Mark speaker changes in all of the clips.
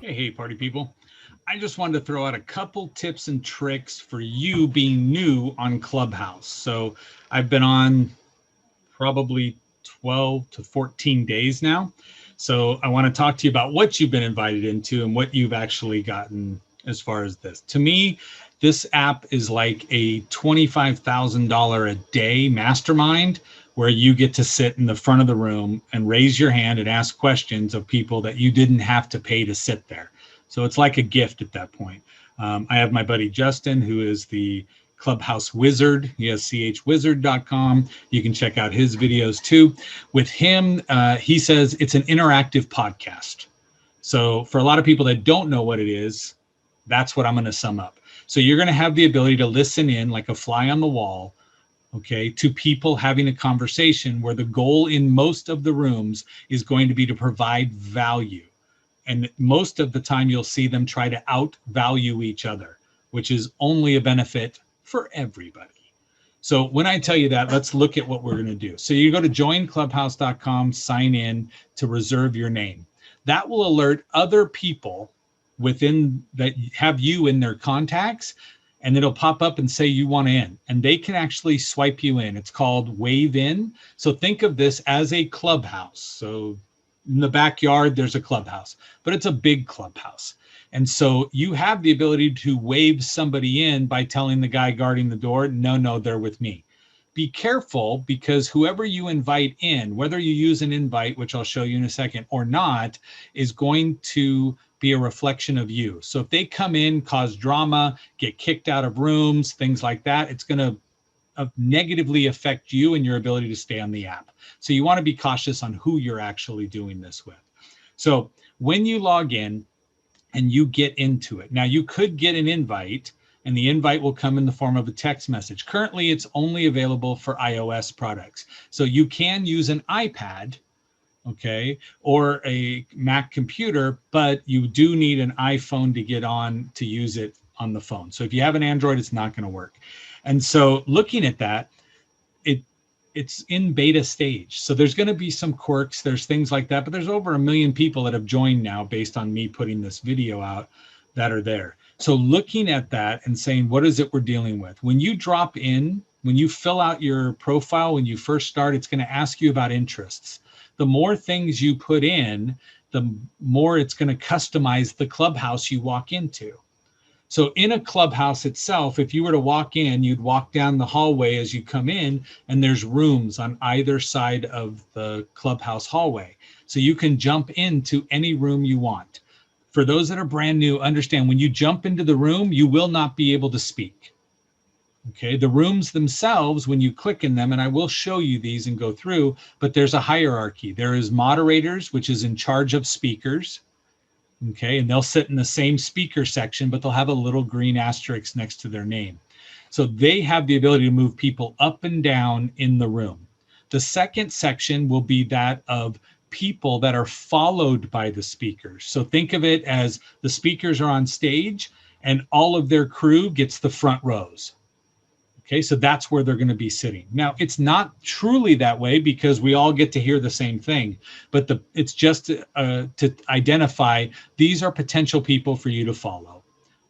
Speaker 1: Hey, party people. I just wanted to throw out a couple tips and tricks for you being new on Clubhouse. So I've been on probably 12 to 14 days now. So I want to talk to you about what you've been invited into and what you've actually gotten as far as this. To me, this app is like a $25,000 a day mastermind where you get to sit in the front of the room and raise your hand and ask questions of people that you didn't have to pay to sit there. So it's like a gift at that point. I have my buddy Justin, who is the Clubhouse Wizard. He has chwizard.com. You can check out his videos too. With him, he says it's an interactive podcast. So for a lot of people that don't know what it is, that's what I'm going to sum up. So you're going to have the ability to listen in like a fly on the wall, okay, to people having a conversation where the goal in most of the rooms is going to be to provide value. And most of the time you'll see them try to outvalue each other, which is only a benefit for everybody. So when I tell you that, let's look at what we're going to do. So you go to joinclubhouse.com, sign in to reserve your name. That will alert other people within that have you in their contacts, and it'll pop up and say you want in, and they can actually swipe you in. It's called Wave In. So think of this as a clubhouse. So in the backyard, there's a clubhouse, but it's a big clubhouse. And so you have the ability to wave somebody in by telling the guy guarding the door, no, they're with me. Be careful, because whoever you invite in, whether you use an invite, which I'll show you in a second, or not, is going to be a reflection of you. So if they come in, cause drama, get kicked out of rooms, things like that, it's going to negatively affect you and your ability to stay on the app. So you want to be cautious on who you're actually doing this with. So when you log in and you get into it, now you could get an invite, and the invite will come in the form of a text message. Currently, it's only available for iOS products. So you can use an iPad, okay, or a Mac computer, but you do need an iPhone to get on to use it on the phone. So if you have an Android, it's not going to work. And so looking at that, it's in beta stage. So there's going to be some quirks, there's things like that, but there's over 1 million people that have joined now based on me putting this video out that are there. So looking at that and saying, what is it we're dealing with? When you drop in, when you fill out your profile, when you first start, it's going to ask you about interests. The more things you put in, the more it's going to customize the clubhouse you walk into. So in a clubhouse itself, if you were to walk in, you'd walk down the hallway as you come in, and there's rooms on either side of the clubhouse hallway. So you can jump into any room you want. For those that are brand new, understand when you jump into the room, you will not be able to speak. Okay, the rooms themselves, when you click in them, and I will show you these and go through, but there's a hierarchy. There is moderators, which is in charge of speakers. Okay, and they'll sit in the same speaker section, but they'll have a little green asterisk next to their name. So they have the ability to move people up and down in the room. The second section will be that of people that are followed by the speakers. So think of it as the speakers are on stage and all of their crew gets the front rows. Okay, so that's where they're going to be sitting. Now, it's not truly that way because we all get to hear the same thing, but it's just to identify these are potential people for you to follow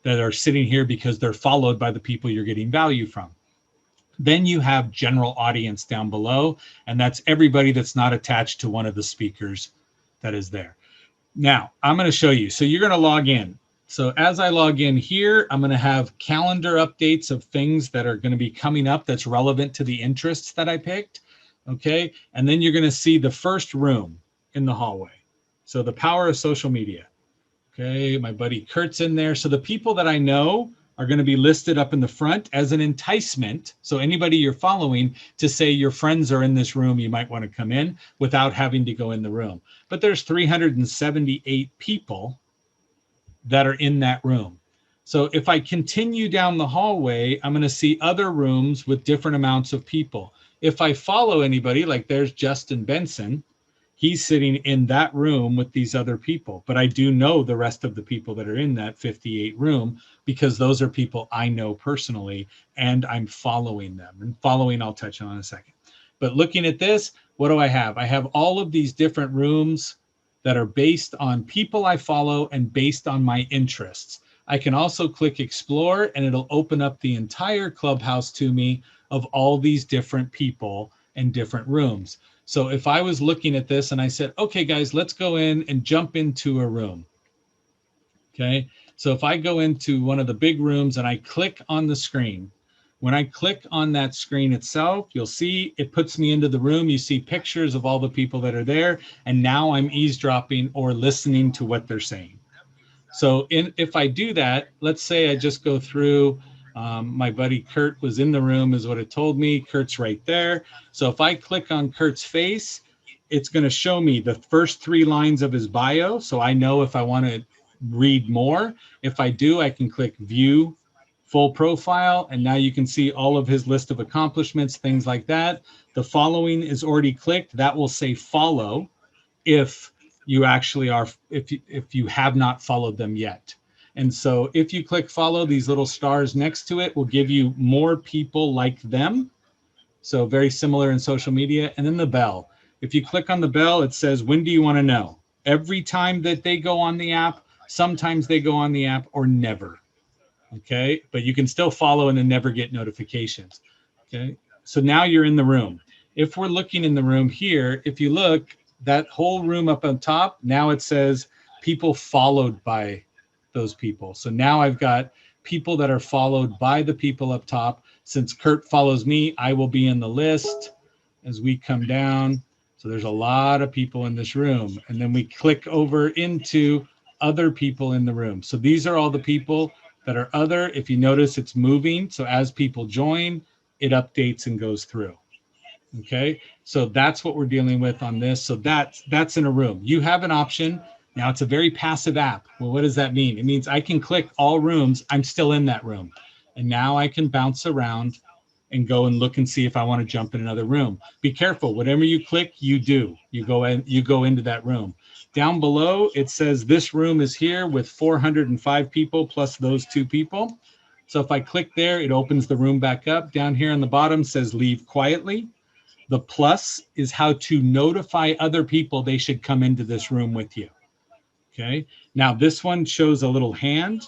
Speaker 1: that are sitting here because they're followed by the people you're getting value from. Then you have general audience down below, and that's everybody that's not attached to one of the speakers that is there. Now, I'm going to show you. So you're going to log in. So as I log in here, I'm going to have calendar updates of things that are going to be coming up that's relevant to the interests that I picked. Okay. And then you're going to see the first room in the hallway. So the power of social media. Okay. My buddy Kurt's in there. So the people that I know are going to be listed up in the front as an enticement. So anybody you're following to say your friends are in this room, you might want to come in without having to go in the room. But there's 378 people that are in that room. So if I continue down the hallway, I'm going to see other rooms with different amounts of people. If I follow anybody, like there's Justin Benson, he's sitting in that room with these other people. But I do know the rest of the people that are in that 58 room because those are people I know personally and I'm following them. And following, I'll touch on in a second. But looking at this, what do I have? I have all of these different rooms that are based on people I follow and based on my interests. I can also click explore and it'll open up the entire Clubhouse to me of all these different people and different rooms. So if I was looking at this and I said, okay, guys, let's go in and jump into a room. Okay, so if I go into one of the big rooms and I click on the screen, when I click on that screen itself, you'll see it puts me into the room. You see pictures of all the people that are there. And now I'm eavesdropping or listening to what they're saying. So if I do that, let's say I just go through, my buddy Kurt was in the room is what it told me. Kurt's right there. So if I click on Kurt's face, it's going to show me the first 3 lines of his bio. So I know if I want to read more. If I do, I can click view full profile. And now you can see all of his list of accomplishments, things like that. The following is already clicked. That will say follow if you actually are, if you have not followed them yet. And so if you click follow, these little stars next to it will give you more people like them. So very similar in social media. And then the bell. If you click on the bell, it says, when do you want to know? Every time that they go on the app, sometimes they go on the app, or never. Okay, but you can still follow and then never get notifications. Okay, so now you're in the room. If we're looking in the room here, if you look, that whole room up on top, now it says people followed by those people. So now I've got people that are followed by the people up top. Since Kurt follows me, I will be in the list as we come down. So there's a lot of people in this room. And then we click over into other people in the room. So these are all the people that are other. If you notice, it's moving. So as people join, it updates and goes through. Okay, so that's what we're dealing with on this. So that's in a room. You have an option. Now it's a very passive app. Well, what does that mean? It means I can click all rooms. I'm still in that room. And now I can bounce around and go and look and see if I want to jump in another room. Be careful. Whatever you click, you do. You go into that room. Down below, it says this room is here with 405 people plus those 2 people. So if I click there, it opens the room back up. Down here on the bottom says leave quietly. The plus is how to notify other people they should come into this room with you. Okay. Now this one shows a little hand.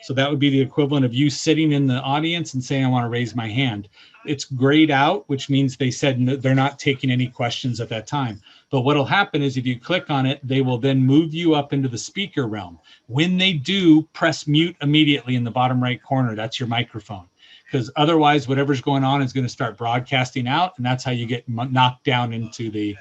Speaker 1: So that would be the equivalent of you sitting in the audience and saying, I want to raise my hand. It's grayed out, which means they said they're not taking any questions at that time. But what'll happen is if you click on it, they will then move you up into the speaker realm. When they do, press mute immediately in the bottom right corner. That's your microphone. Because otherwise, whatever's going on is going to start broadcasting out, and that's how you get knocked down into the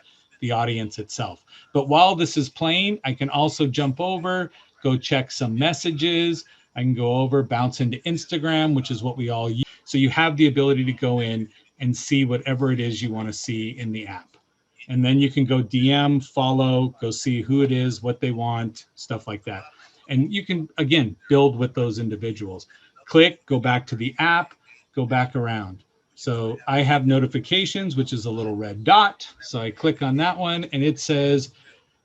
Speaker 1: audience itself. But while this is playing, I can also jump over, go check some messages. I can go over, bounce into Instagram, which is what we all use. So you have the ability to go in and see whatever it is you want to see in the app. And then you can go DM, follow, go see who it is, what they want, stuff like that. And you can, again, build with those individuals. Click, go back to the app, go back around. So I have notifications, which is a little red dot. So I click on that one and it says,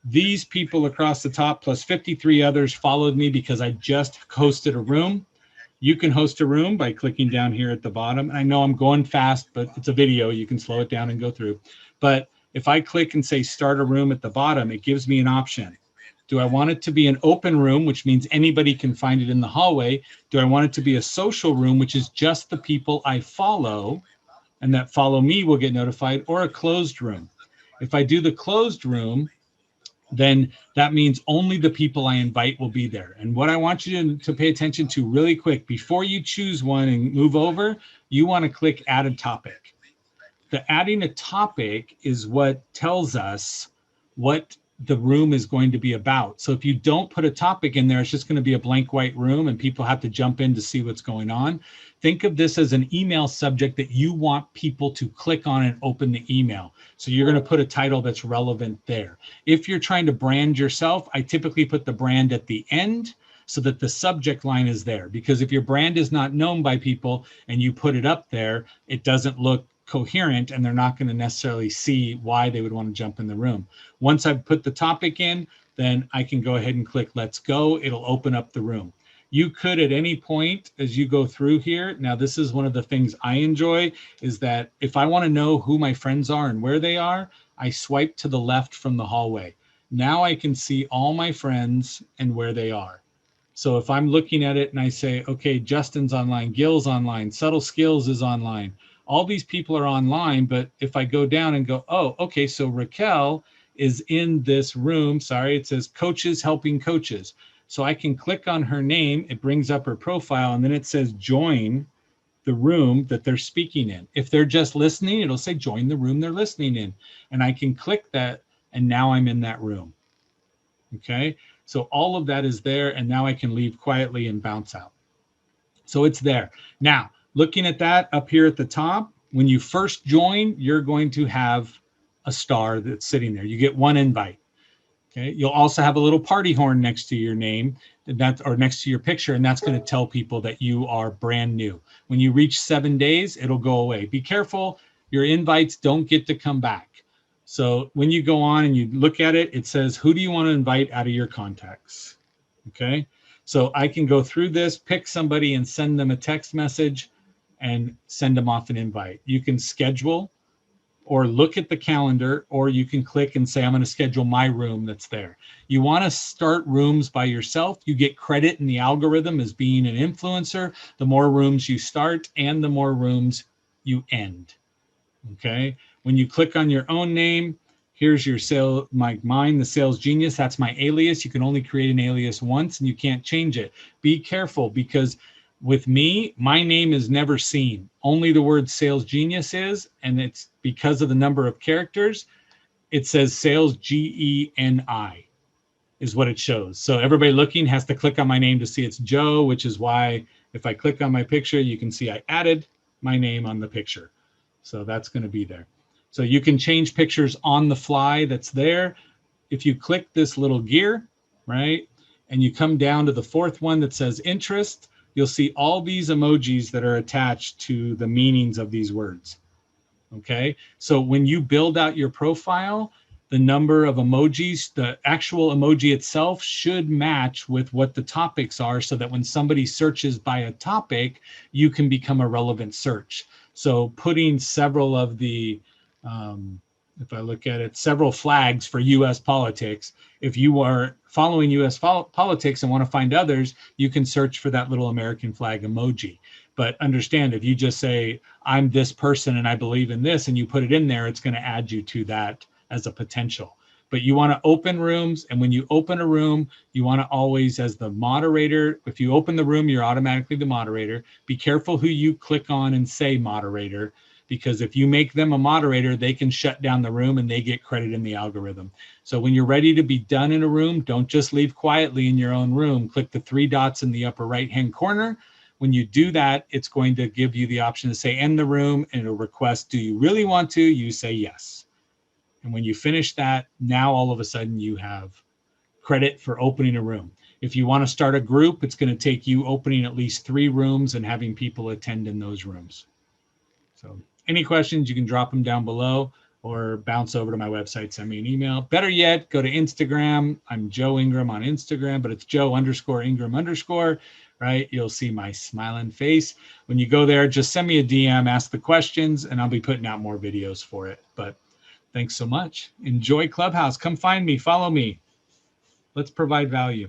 Speaker 1: these people across the top plus 53 others followed me because I just hosted a room. You can host a room by clicking down here at the bottom. And I know I'm going fast, but it's a video. You can slow it down and go through. But if I click and say start a room at the bottom, it gives me an option. Do I want it to be an open room, which means anybody can find it in the hallway? Do I want it to be a social room, which is just the people I follow and that follow me will get notified, or a closed room? If I do the closed room, then that means only the people I invite will be there. And what I want you to pay attention to really quick, before you choose one and move over, you want to click add a topic. The adding a topic is what tells us what the room is going to be about. So if you don't put a topic in there, it's just going to be a blank white room and people have to jump in to see what's going on. Think of this as an email subject that you want people to click on and open the email. So you're going to put a title that's relevant there. If you're trying to brand yourself, I typically put the brand at the end so that the subject line is there. Because if your brand is not known by people and you put it up there, it doesn't look coherent and they're not going to necessarily see why they would want to jump in the room. Once I've put the topic in, then I can go ahead and click let's go. It'll open up the room. You could at any point as you go through here, now this is one of the things I enjoy, is that if I want to know who my friends are and where they are, I swipe to the left from the hallway. Now I can see all my friends and where they are. So if I'm looking at it and I say, okay, Justin's online, Gil's online, Subtle Skills is online, all these people are online, but if I go down and go, oh, okay, so Raquel is in this room. Sorry, it says coaches helping coaches. So I can click on her name, it brings up her profile, and then it says join the room that they're speaking in. If they're just listening, it'll say join the room they're listening in. And I can click that, and now I'm in that room. Okay, so all of that is there, and now I can leave quietly and bounce out. So it's there. Now, looking at that up here at the top, when you first join, you're going to have a star that's sitting there. You get one invite. Okay, you'll also have a little party horn next to your name, or next to your picture, and that's going to tell people that you are brand new. When you reach 7 days, it'll go away. Be careful, your invites don't get to come back. So when you go on and you look at it, it says, who do you want to invite out of your contacts? Okay, so I can go through this, pick somebody and send them a text message and send them off an invite. You can schedule or look at the calendar, or you can click and say, I'm going to schedule my room that's there. You want to start rooms by yourself. You get credit in the algorithm as being an influencer. The more rooms you start and the more rooms you end. Okay. When you click on your own name, here's your mine, the Sales Genius. That's my alias. You can only create an alias once and you can't change it. Be careful, because with me, my name is never seen. Only the word Sales Genius is, and it's because of the number of characters. It says Sales GENI is what it shows. So everybody looking has to click on my name to see it's Joe, which is why if I click on my picture, you can see I added my name on the picture. So that's going to be there. So you can change pictures on the fly. That's there. If you click this little gear, right, and you come down to the fourth one that says interest, you'll see all these emojis that are attached to the meanings of these words. Okay, so when you build out your profile, the number of emojis, the actual emoji itself should match with what the topics are, so that when somebody searches by a topic, you can become a relevant search. So putting several of the, if I look at it, several flags for US politics, if you are following US politics and want to find others, you can search for that little American flag emoji. But understand, if you just say, I'm this person and I believe in this, and you put it in there, it's going to add you to that as a potential. But you want to open rooms. And when you open a room, you want to always, as the moderator, if you open the room, you're automatically the moderator. Be careful who you click on and say moderator, because if you make them a moderator, they can shut down the room and they get credit in the algorithm. So when you're ready to be done in a room, don't just leave quietly in your own room. Click the 3 dots in the upper right-hand corner. When you do that, it's going to give you the option to say end the room, and it'll request, do you really want to? You say yes. And when you finish that, now all of a sudden you have credit for opening a room. If you want to start a group, it's going to take you opening at least 3 rooms and having people attend in those rooms. So any questions, you can drop them down below or bounce over to my website, send me an email. Better yet, go to Instagram. I'm Joe Ingram on Instagram, but it's Joe_Ingram_, right? You'll see my smiling face. When you go there, just send me a DM, ask the questions, and I'll be putting out more videos for it. But thanks so much. Enjoy Clubhouse. Come find me, follow me. Let's provide value.